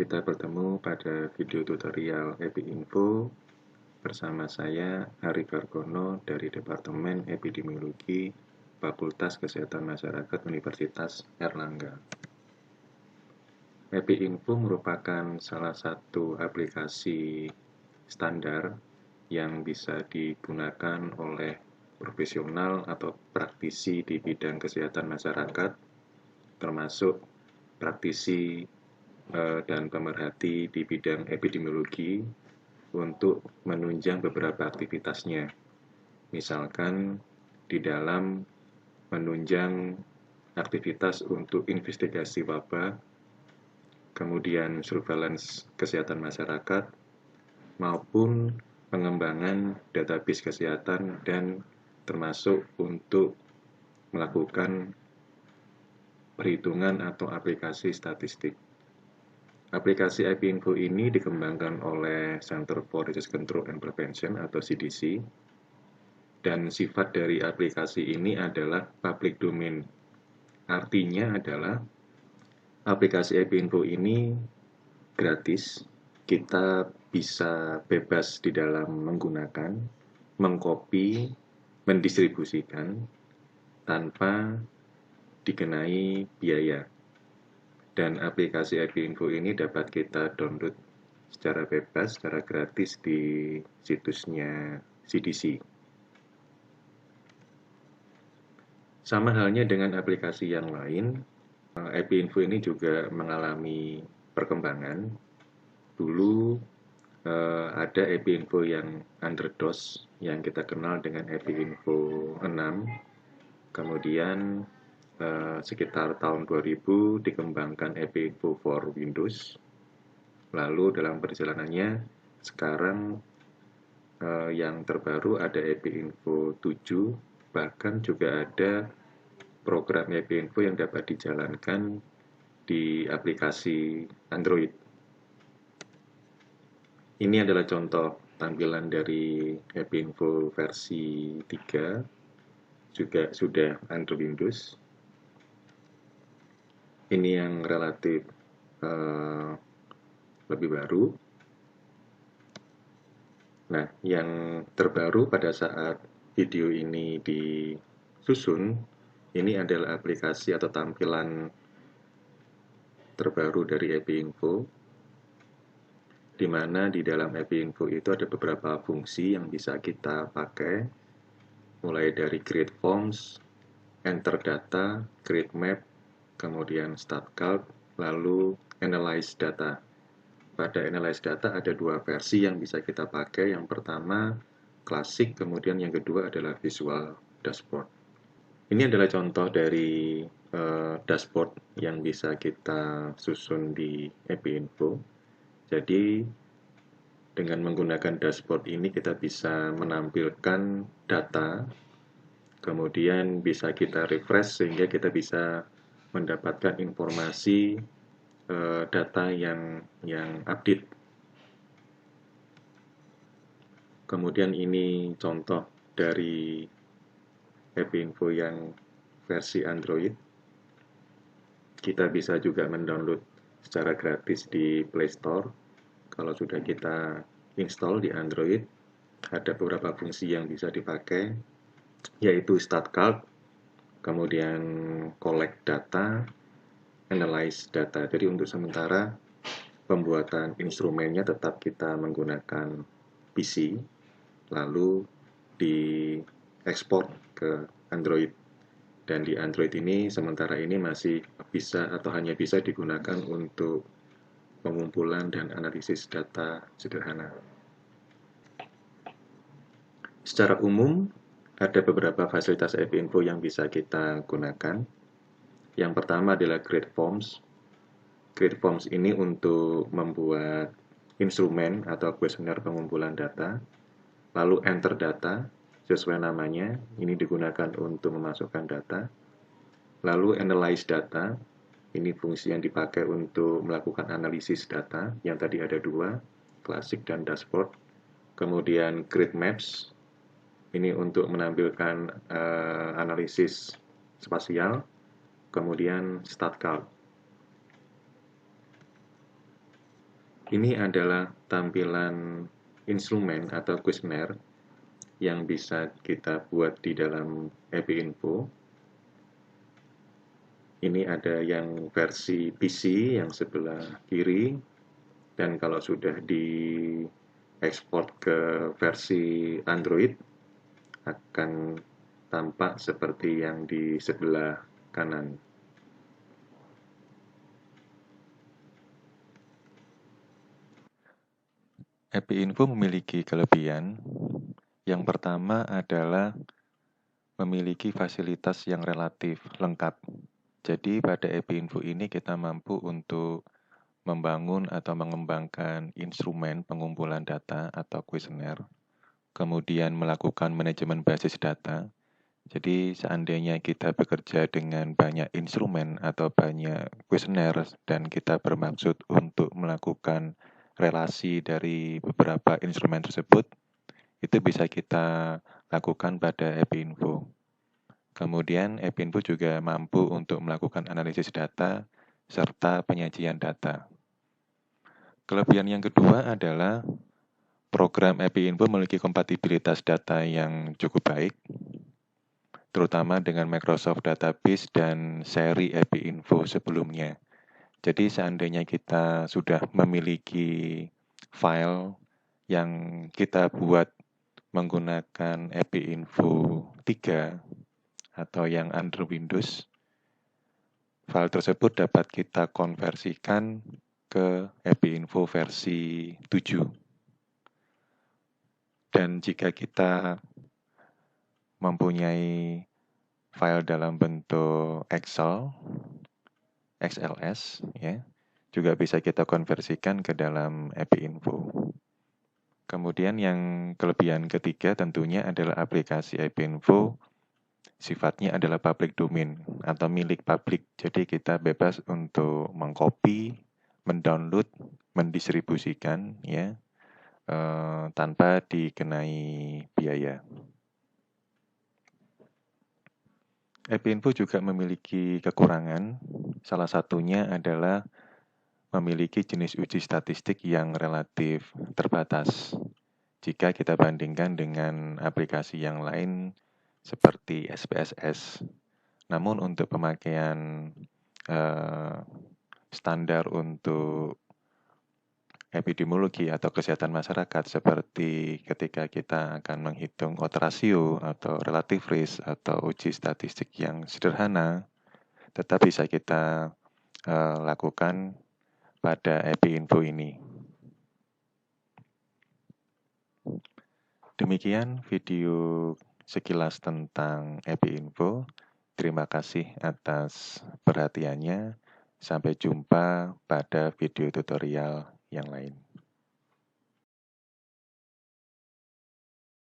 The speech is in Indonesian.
kita bertemu pada video tutorial EpiInfo bersama saya Hari Gargono dari Departemen Epidemiologi Fakultas Kesehatan Masyarakat Universitas Airlangga. EpiInfo merupakan salah satu aplikasi standar yang bisa digunakan oleh profesional atau praktisi di bidang kesehatan masyarakat, termasuk praktisi dan pemerhati di bidang epidemiologi untuk menunjang beberapa aktivitasnya. Misalkan di dalam menunjang aktivitas untuk investigasi wabah, kemudian surveillance kesehatan masyarakat, maupun pengembangan database kesehatan dan termasuk untuk melakukan perhitungan atau aplikasi statistik. Aplikasi EpiInfo ini dikembangkan oleh Center for Disease Control and Prevention atau CDC, dan sifat dari aplikasi ini adalah public domain. Artinya adalah aplikasi EpiInfo ini gratis, kita bisa bebas di dalam menggunakan, mengcopy, mendistribusikan tanpa dikenai biaya. Dan aplikasi EpiInfo ini dapat kita download secara bebas, secara gratis di situsnya CDC. Sama halnya dengan aplikasi yang lain, EpiInfo ini juga mengalami perkembangan. Dulu ada EpiInfo yang underdose, yang kita kenal dengan EpiInfo 6. Kemudian sekitar tahun 2000 dikembangkan EpiInfo for Windows. Lalu dalam perjalanannya sekarang yang terbaru ada EpiInfo 7, bahkan juga ada program EpiInfo yang dapat dijalankan di aplikasi Android. Ini adalah contoh tampilan dari EpiInfo versi 3, juga sudah Android Windows. Ini yang relatif lebih baru. Nah, yang terbaru pada saat video ini disusun, ini adalah aplikasi atau tampilan terbaru dari EpiInfo, di mana di dalam EpiInfo itu ada beberapa fungsi yang bisa kita pakai, mulai dari create forms, enter data, create map, kemudian start count, lalu analyze data. Pada analyze data ada dua versi yang bisa kita pakai. Yang pertama klasik, kemudian yang kedua adalah visual dashboard. Ini adalah contoh dari dashboard yang bisa kita susun di EpiInfo. Jadi dengan menggunakan dashboard ini kita bisa menampilkan data, kemudian bisa kita refresh sehingga kita bisa mendapatkan informasi data yang update. Kemudian ini contoh dari EpiInfo yang versi Android. Kita bisa juga mendownload secara gratis di Play Store. Kalau sudah kita install di Android, ada beberapa fungsi yang bisa dipakai, yaitu start count, kemudian collect data, analyze data. Jadi untuk sementara pembuatan instrumennya tetap kita menggunakan PC, lalu diekspor ke Android. Dan di Android ini sementara ini masih bisa atau hanya bisa digunakan untuk pengumpulan dan analisis data sederhana. Secara umum, ada beberapa fasilitas EpiInfo yang bisa kita gunakan. Yang pertama adalah Create Forms. Create Forms ini untuk membuat instrumen atau kuesioner pengumpulan data. Lalu Enter Data, sesuai namanya, ini digunakan untuk memasukkan data. Lalu Analyze Data, ini fungsi yang dipakai untuk melakukan analisis data, yang tadi ada dua, klasik dan dashboard. Kemudian Create Maps, ini untuk menampilkan analisis spasial. Kemudian Start Count. Ini adalah tampilan instrumen atau kuesioner yang bisa kita buat di dalam EPI Info. Ini ada yang versi PC yang sebelah kiri, dan kalau sudah diekspor ke versi Android akan tampak seperti yang di sebelah kanan. EPI Info memiliki kelebihan. Yang pertama adalah memiliki fasilitas yang relatif lengkap. Jadi pada EPI Info ini kita mampu untuk membangun atau mengembangkan instrumen pengumpulan data atau kuesioner, kemudian melakukan manajemen basis data. Jadi seandainya kita bekerja dengan banyak instrumen atau banyak kuesioner dan kita bermaksud untuk melakukan relasi dari beberapa instrumen tersebut, itu bisa kita lakukan pada EPI Info. Kemudian EPI Info juga mampu untuk melakukan analisis data serta penyajian data. Kelebihan yang kedua adalah program EPI Info memiliki kompatibilitas data yang cukup baik, terutama dengan Microsoft Database dan seri EPI Info sebelumnya. Jadi seandainya kita sudah memiliki file yang kita buat menggunakan EPI Info 3 atau yang under Windows, file tersebut dapat kita konversikan ke EPI Info versi 7. Dan jika kita mempunyai file dalam bentuk Excel, XLS, ya, juga bisa kita konversikan ke dalam EPI Info. Kemudian yang kelebihan ketiga tentunya adalah aplikasi EPI Info sifatnya adalah public domain atau milik publik. Jadi kita bebas untuk mengcopy, mendownload, mendistribusikan, ya, tanpa dikenai biaya. EPI Info juga memiliki kekurangan, salah satunya adalah memiliki jenis uji statistik yang relatif terbatas jika kita bandingkan dengan aplikasi yang lain seperti SPSS. Namun untuk pemakaian standar untuk epidemiologi atau kesehatan masyarakat seperti ketika kita akan menghitung odds ratio atau relative risk atau uji statistik yang sederhana, tetap bisa kita lakukan pada EPI Info ini. Demikian video sekilas tentang EPI Info. Terima kasih atas perhatiannya. Sampai jumpa pada video tutorial yang lain.